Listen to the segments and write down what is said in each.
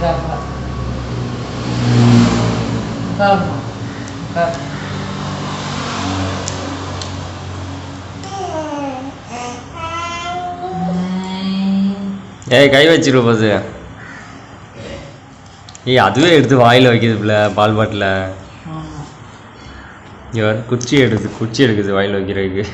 ஏய் கை வச்சிரு போது. ஏய் அதுவே எடுத்து வாயில் வைக்குதுல பால் பாட்டில். இவர் குச்சி எடுக்குது வாயில் வைக்கிறதுக்கு.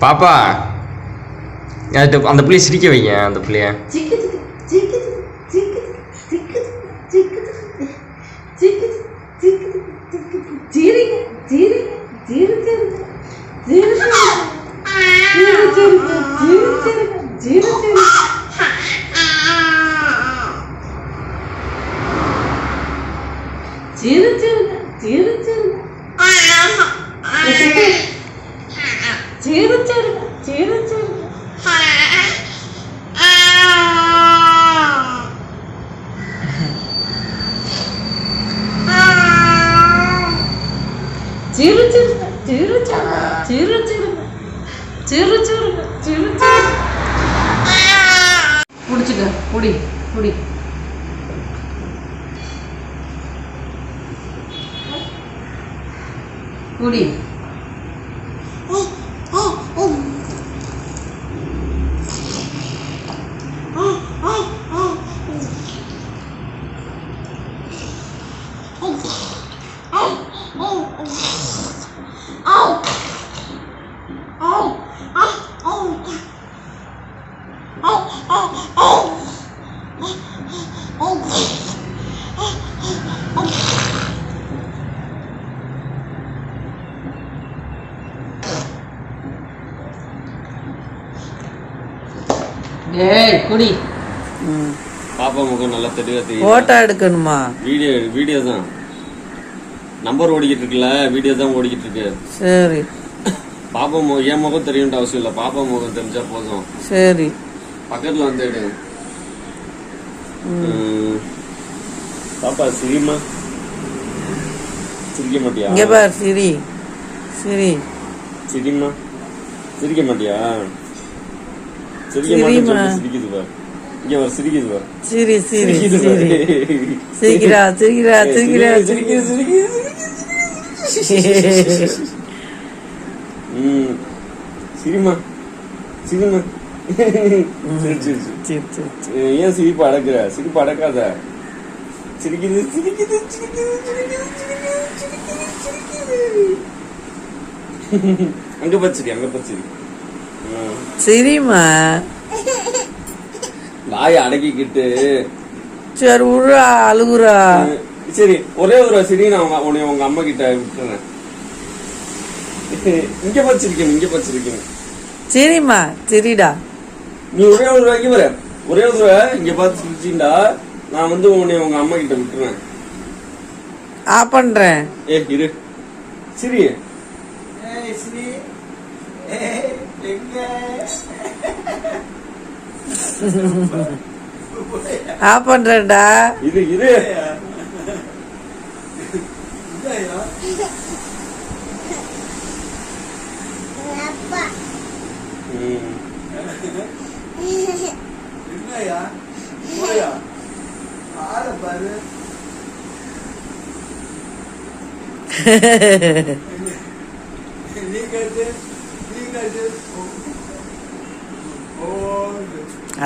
பாப்பா அந்த பிள்ளைய சிரிக்க வைங்க. அந்த பிள்ளைய புடிச்சுக்க புடி புடி புடி குடி. பாப்பா முகம் நல்லா தெளிவா தெரியும். போட்டோ எடுக்கணுமா? வீடியோ தான். நம்பர் ஓடிக்கிட்டு இருக்குல்ல, வீடியோ தான் ஓடிக்கிட்டு இருக்கு. சரி. பாப்பா முகம் என் முகம் தெரியும்னு அவசியம் இல்லை, பாப்பா முகம் தெரிஞ்சா போதும். சரி. பக்கத்துல வந்து எடு. பாப்பா சிரிமா, சிரிக்க மாட்டியா? இங்க பாரு சிரி சிரி. சிரிமா, சிரிக்க மாட்டியா? சிரிக்குது பாரு. இங்க வர சிரிக்குது பாரு. சிரி சிரி சிரி. சிரிக்கிறா சிரிக்கிறா சிரிக்கிறா சிரிக்குது. சிரிமா சிரிமா. ஏன் சிரிப்பு அடக்குற? சிரிப்பு அடக்காத. சிரிக்குது சிரிக்குது சிரிக்குது சிரிக்குது. அங்க பச்சிரி அங்க பச்சிரி. சரிம்மா. வாய அடக்கிக்கிட்டு. சரி உருளா அழுகுறா. சரி ஒரே ஒரு சரி நான் உன்னை உங்க அம்மா கிட்ட விட்டுறேன். இங்க பச்சிருக்கேன் இங்க பச்சிருக்கேன். சரிம்மா சரிடா. நீ ஒரே ஒரு ரூபாய்க்கு வர ஒரே ஒரு ரூபா இங்க பார்த்து சிரிச்சிண்டா நான் வந்து உன்னை உங்க அம்மா கிட்ட விட்டுறேன். பண்றேன். இரு சரி. பண்றேன்டா. இது இரு.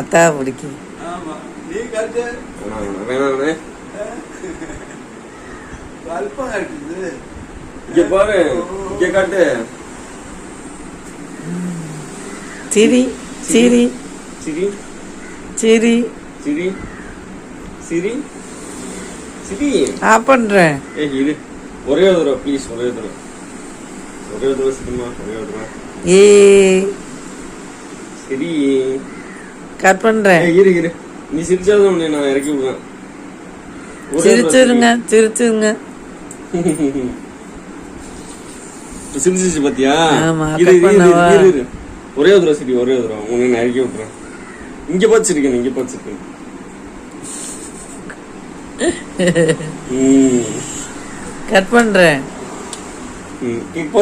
அத்தா பிடிக்கும். நீ கட்டு வேணாண்ணே. அல்பம் கட்டுது. இங்க பாரு, இங்க காட்டு. சிரி சிரி சிரி சிரி சிரி சிரி சிரி. ஆஃப் பண்றேன். இரு, ஒரே ஒரு தடவை ப்ளீஸ், ஒரே ஒரு தடவை சிரிமா, ஒரே ஒரு தடவை ஏ சரி. கட் பண்றேன். இரு இரு, நீ சிரிச்சாதான் உன்னை நான் இறக்கி விடுவேன். ஒரே ஒரு தடவை சிரிச்சிருங்க சிரிச்சிருங்க. சிரிச்சிச்சு பாத்தியா? ஆமா, இரு cut இரு இரு பண்ணவா? இரு இரு. ஒரே ஒரு தடவை சரி, ஒரே ஒரு தடவை உன்னை நான் இறக்கி விட்டுறேன். இங்க பாத்துருக்கேன், இங்க பாத்துருக்கேன். கட் பண்றேன். இப்போ